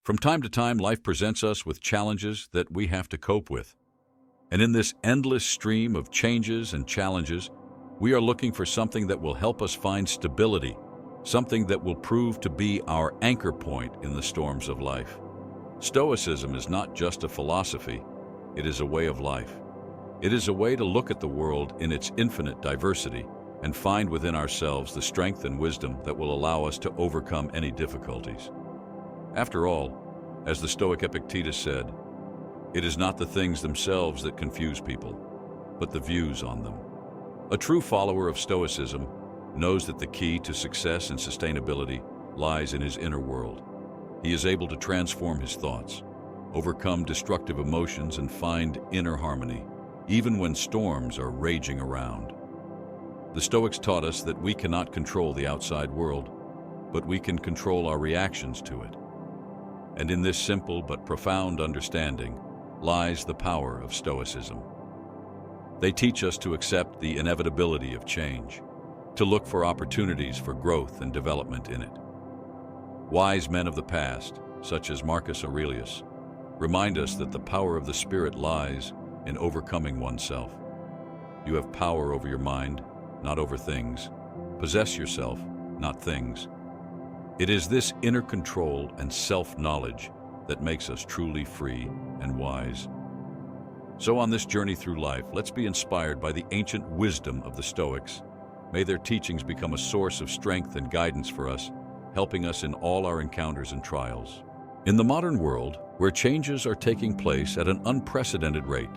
From time to time, life presents us with challenges that we have to cope with. And in this endless stream of changes and challenges, we are looking for something that will help us find stability, something that will prove to be our anchor point in the storms of life. Stoicism is not just a philosophy, it is a way of life. It is a way to look at the world in its infinite diversity and find within ourselves the strength and wisdom that will allow us to overcome any difficulties. After all, as the Stoic Epictetus said, it is not the things themselves that confuse people, but the views on them. A true follower of Stoicism knows that the key to success and sustainability lies in his inner world. He is able to transform his thoughts, overcome destructive emotions, and find inner harmony, even when storms are raging around. The Stoics taught us that we cannot control the outside world, but we can control our reactions to it. And in this simple but profound understanding lies the power of Stoicism. They teach us to accept the inevitability of change, to look for opportunities for growth and development in it. Wise men of the past, such as Marcus Aurelius, remind us that the power of the spirit lies in overcoming oneself. You have power over your mind, not over things. Possess yourself, not things. It is this inner control and self-knowledge that makes us truly free and wise. So on this journey through life, let's be inspired by the ancient wisdom of the Stoics. May their teachings become a source of strength and guidance for us, helping us in all our encounters and trials. In the modern world, where changes are taking place at an unprecedented rate,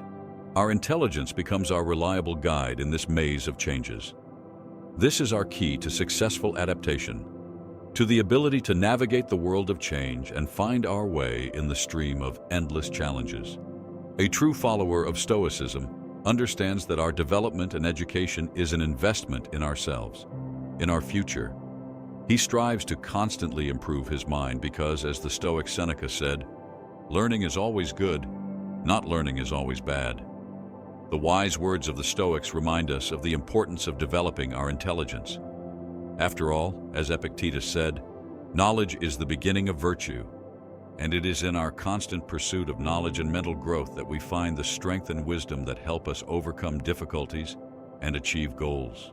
our intelligence becomes our reliable guide in this maze of changes. This is our key to successful adaptation, to the ability to navigate the world of change and find our way in the stream of endless challenges. A true follower of Stoicism understands that our development and education is an investment in ourselves, in our future. He strives to constantly improve his mind because, as the Stoic Seneca said, learning is always good, not learning is always bad. The wise words of the Stoics remind us of the importance of developing our intelligence. After all, as Epictetus said, knowledge is the beginning of virtue, and it is in our constant pursuit of knowledge and mental growth that we find the strength and wisdom that help us overcome difficulties and achieve goals.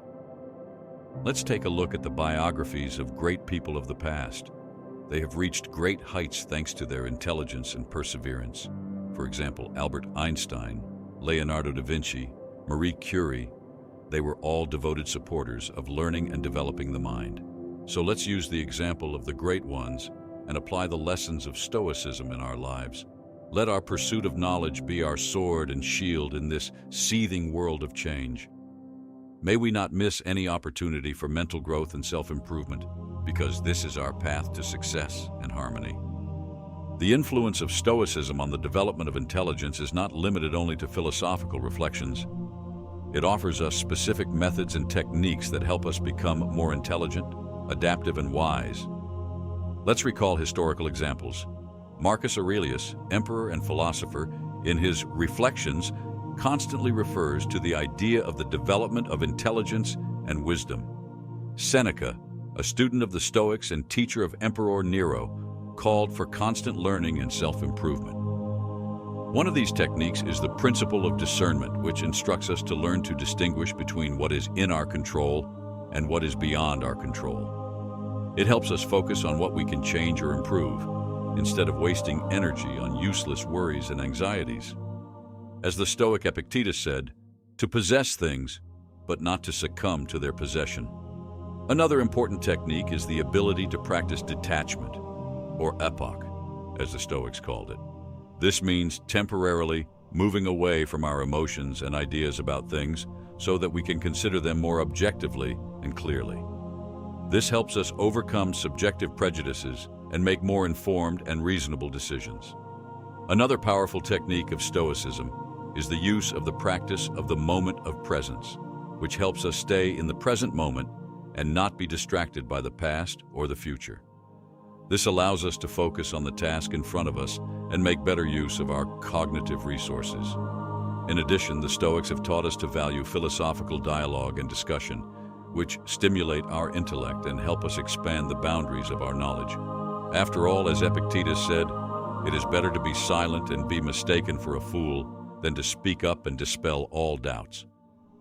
Let's take a look at the biographies of great people of the past. They have reached great heights thanks to their intelligence and perseverance. For example, Albert Einstein, Leonardo da Vinci, Marie Curie, they were all devoted supporters of learning and developing the mind. So let's use the example of the great ones and apply the lessons of Stoicism in our lives. Let our pursuit of knowledge be our sword and shield in this seething world of change. May we not miss any opportunity for mental growth and self-improvement, because this is our path to success and harmony. The influence of Stoicism on the development of intelligence is not limited only to philosophical reflections. It offers us specific methods and techniques that help us become more intelligent, adaptive, and wise. Let's recall historical examples. Marcus Aurelius, emperor and philosopher, in his Reflections, constantly refers to the idea of the development of intelligence and wisdom. Seneca, a student of the Stoics and teacher of Emperor Nero, called for constant learning and self-improvement. One of these techniques is the principle of discernment, which instructs us to learn to distinguish between what is in our control and what is beyond our control. It helps us focus on what we can change or improve, instead of wasting energy on useless worries and anxieties. As the Stoic Epictetus said, to possess things, but not to succumb to their possession. Another important technique is the ability to practice detachment, or epoch, as the Stoics called it. This means temporarily moving away from our emotions and ideas about things so that we can consider them more objectively and clearly. This helps us overcome subjective prejudices and make more informed and reasonable decisions. Another powerful technique of Stoicism is the use of the practice of the moment of presence, which helps us stay in the present moment and not be distracted by the past or the future. This allows us to focus on the task in front of us and make better use of our cognitive resources. In addition, the Stoics have taught us to value philosophical dialogue and discussion, which stimulate our intellect and help us expand the boundaries of our knowledge. After all, as Epictetus said, It is better to be silent and be mistaken for a fool than to speak up and dispel all doubts.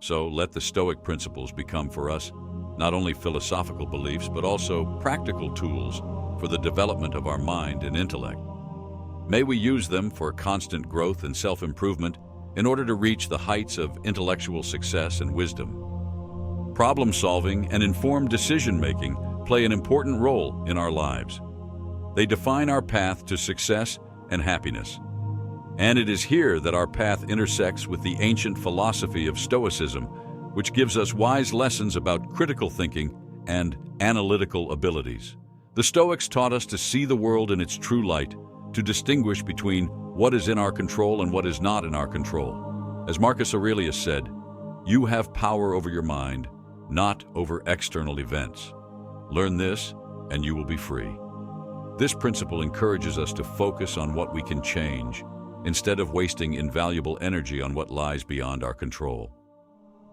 So let the Stoic principles become for us not only philosophical beliefs, but also practical tools for the development of our mind and intellect. May we use them for constant growth and self-improvement in order to reach the heights of intellectual success and wisdom. Problem-solving and informed decision-making play an important role in our lives. They define our path to success and happiness. And it is here that our path intersects with the ancient philosophy of Stoicism, which gives us wise lessons about critical thinking and analytical abilities. The Stoics taught us to see the world in its true light, to distinguish between what is in our control and what is not in our control. As Marcus Aurelius said, "You have power over your mind, not over external events. Learn this, and you will be free." This principle encourages us to focus on what we can change, instead of wasting invaluable energy on what lies beyond our control.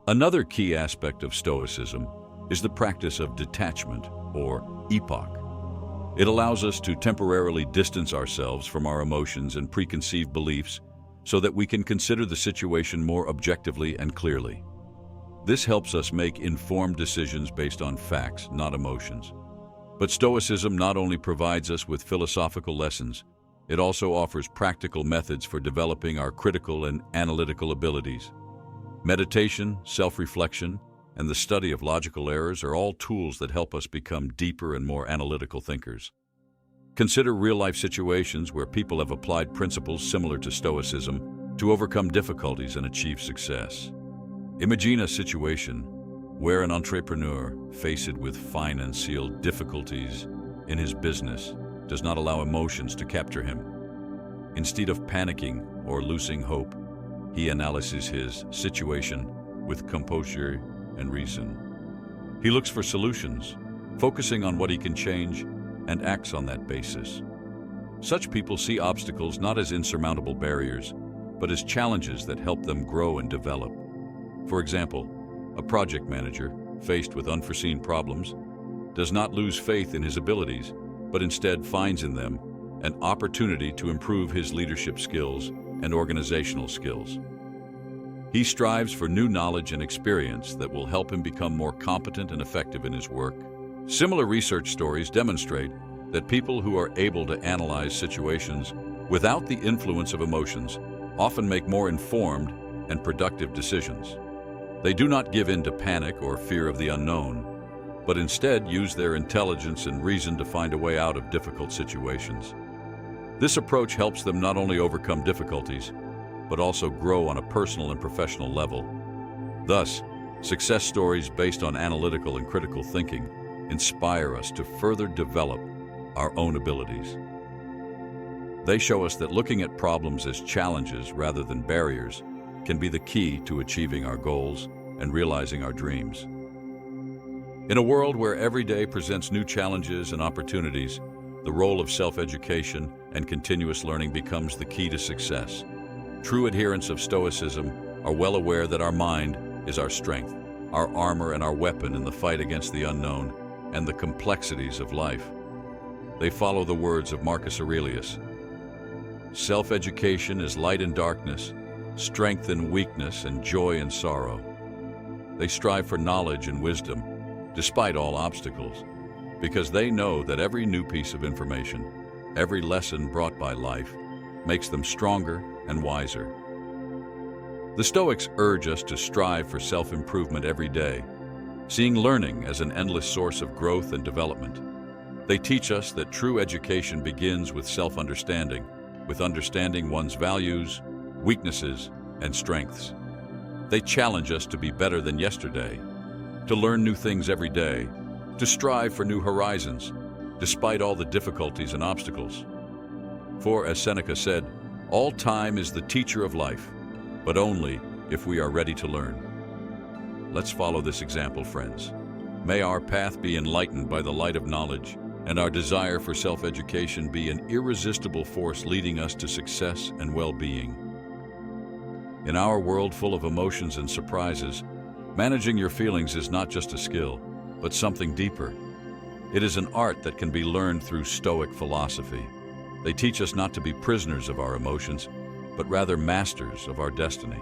Another key aspect of Stoicism is the practice of detachment, or epoch. It allows us to temporarily distance ourselves from our emotions and preconceived beliefs so that we can consider the situation more objectively and clearly. This helps us make informed decisions based on facts, not emotions. But Stoicism not only provides us with philosophical lessons, it also offers practical methods for developing our critical and analytical abilities. Meditation, self-reflection, and the study of logical errors are all tools that help us become deeper and more analytical thinkers. Consider real-life situations where people have applied principles similar to Stoicism to overcome difficulties and achieve success. Imagine a situation where an entrepreneur, faced with financial difficulties in his business, does not allow emotions to capture him. Instead of panicking or losing hope, he analyzes his situation with composure and reason. He looks for solutions, focusing on what he can change, and acts on that basis. Such people see obstacles not as insurmountable barriers, but as challenges that help them grow and develop. For example, a project manager, faced with unforeseen problems, does not lose faith in his abilities, but instead finds in them an opportunity to improve his leadership skills and organizational skills. He strives for new knowledge and experience that will help him become more competent and effective in his work. Similar research stories demonstrate that people who are able to analyze situations without the influence of emotions often make more informed and productive decisions. They do not give in to panic or fear of the unknown, but instead use their intelligence and reason to find a way out of difficult situations. This approach helps them not only overcome difficulties, but also grow on a personal and professional level. Thus, success stories based on analytical and critical thinking inspire us to further develop our own abilities. They show us that looking at problems as challenges rather than barriers can be the key to achieving our goals and realizing our dreams. In a world where every day presents new challenges and opportunities, the role of self-education and continuous learning becomes the key to success. True adherents of Stoicism are well aware that our mind is our strength, our armor and our weapon in the fight against the unknown and the complexities of life. They follow the words of Marcus Aurelius. Self-education is light in darkness, strength in weakness, and joy in sorrow. They strive for knowledge and wisdom, despite all obstacles, because they know that every new piece of information, every lesson brought by life, makes them stronger and wiser. The Stoics urge us to strive for self-improvement every day, seeing learning as an endless source of growth and development. They teach us that true education begins with self-understanding, with understanding one's values, weaknesses, and strengths. They challenge us to be better than yesterday, to learn new things every day, to strive for new horizons, despite all the difficulties and obstacles. For, as Seneca said, all time is the teacher of life, but only if we are ready to learn. Let's follow this example, friends. May our path be enlightened by the light of knowledge, and our desire for self-education be an irresistible force leading us to success and well-being. In our world full of emotions and surprises, managing your feelings is not just a skill, but something deeper. It is an art that can be learned through Stoic philosophy. They teach us not to be prisoners of our emotions, but rather masters of our destiny.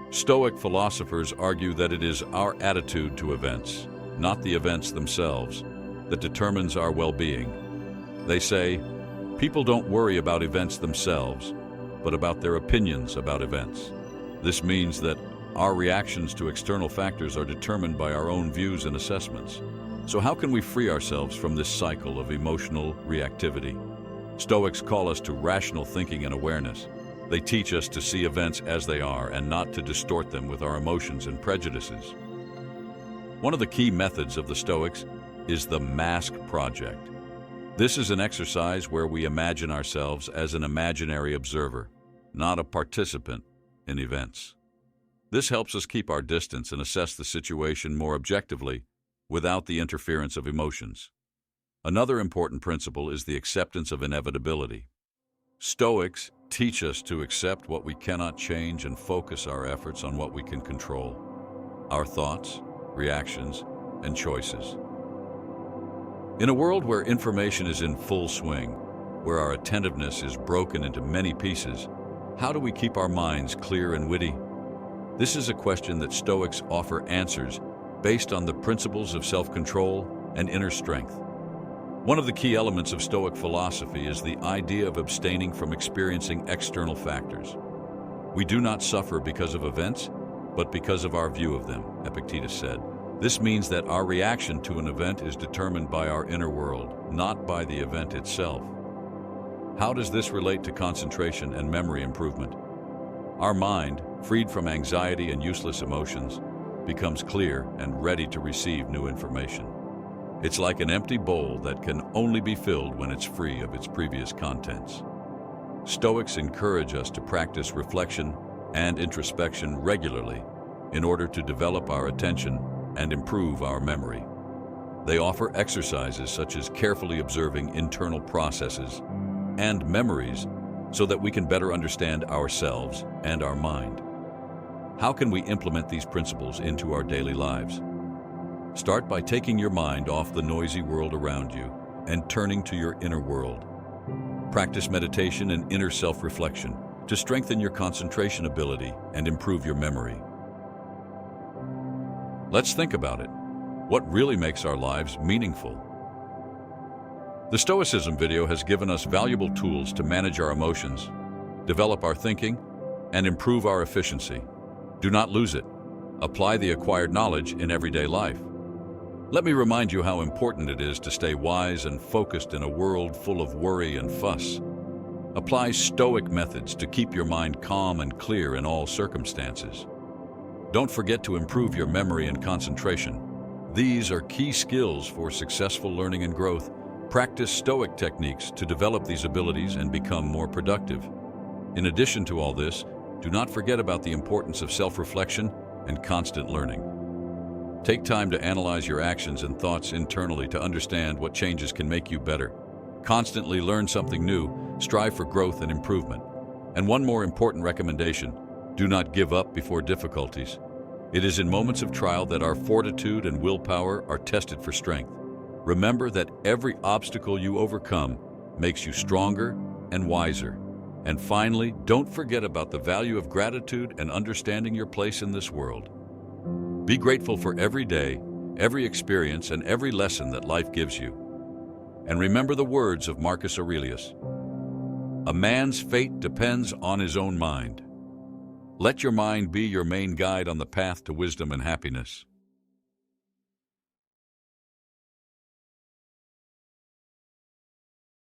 Stoic philosophers argue that it is our attitude to events, not the events themselves, that determines our well-being. They say, people don't worry about events themselves, but about their opinions about events. This means that our reactions to external factors are determined by our own views and assessments. So how can we free ourselves from this cycle of emotional reactivity? Stoics call us to rational thinking and awareness. They teach us to see events as they are and not to distort them with our emotions and prejudices. One of the key methods of the Stoics is the mask project. This is an exercise where we imagine ourselves as an imaginary observer, not a participant in events. This helps us keep our distance and assess the situation more objectively without the interference of emotions. Another important principle is the acceptance of inevitability. Stoics teach us to accept what we cannot change and focus our efforts on what we can control: our thoughts, reactions, and choices. In a world where information is in full swing, where our attentiveness is broken into many pieces, how do we keep our minds clear and witty? This is a question that Stoics offer answers based on the principles of self-control and inner strength. One of the key elements of Stoic philosophy is the idea of abstaining from experiencing external factors. We do not suffer because of events, but because of our view of them, Epictetus said. This means that our reaction to an event is determined by our inner world, not by the event itself. How does this relate to concentration and memory improvement? Our mind, freed from anxiety and useless emotions, becomes clear and ready to receive new information. It's like an empty bowl that can only be filled when it's free of its previous contents. Stoics encourage us to practice reflection and introspection regularly in order to develop our attention and improve our memory. They offer exercises such as carefully observing internal processes and memories so that we can better understand ourselves and our mind. How can we implement these principles into our daily lives? Start by taking your mind off the noisy world around you and turning to your inner world. Practice meditation and inner self-reflection to strengthen your concentration ability and improve your memory. Let's think about it. What really makes our lives meaningful? The Stoicism video has given us valuable tools to manage our emotions, develop our thinking, and improve our efficiency. Do not lose it. Apply the acquired knowledge in everyday life. Let me remind you how important it is to stay wise and focused in a world full of worry and fuss. Apply Stoic methods to keep your mind calm and clear in all circumstances. Don't forget to improve your memory and concentration. These are key skills for successful learning and growth. Practice Stoic techniques to develop these abilities and become more productive. In addition to all this, do not forget about the importance of self-reflection and constant learning. Take time to analyze your actions and thoughts internally to understand what changes can make you better. Constantly learn something new, strive for growth and improvement. And one more important recommendation: do not give up before difficulties. It is in moments of trial that our fortitude and willpower are tested for strength. Remember that every obstacle you overcome makes you stronger and wiser. And finally, don't forget about the value of gratitude and understanding your place in this world. Be grateful for every day, every experience, and every lesson that life gives you. And remember the words of Marcus Aurelius: "A man's fate depends on his own mind." Let your mind be your main guide on the path to wisdom and happiness.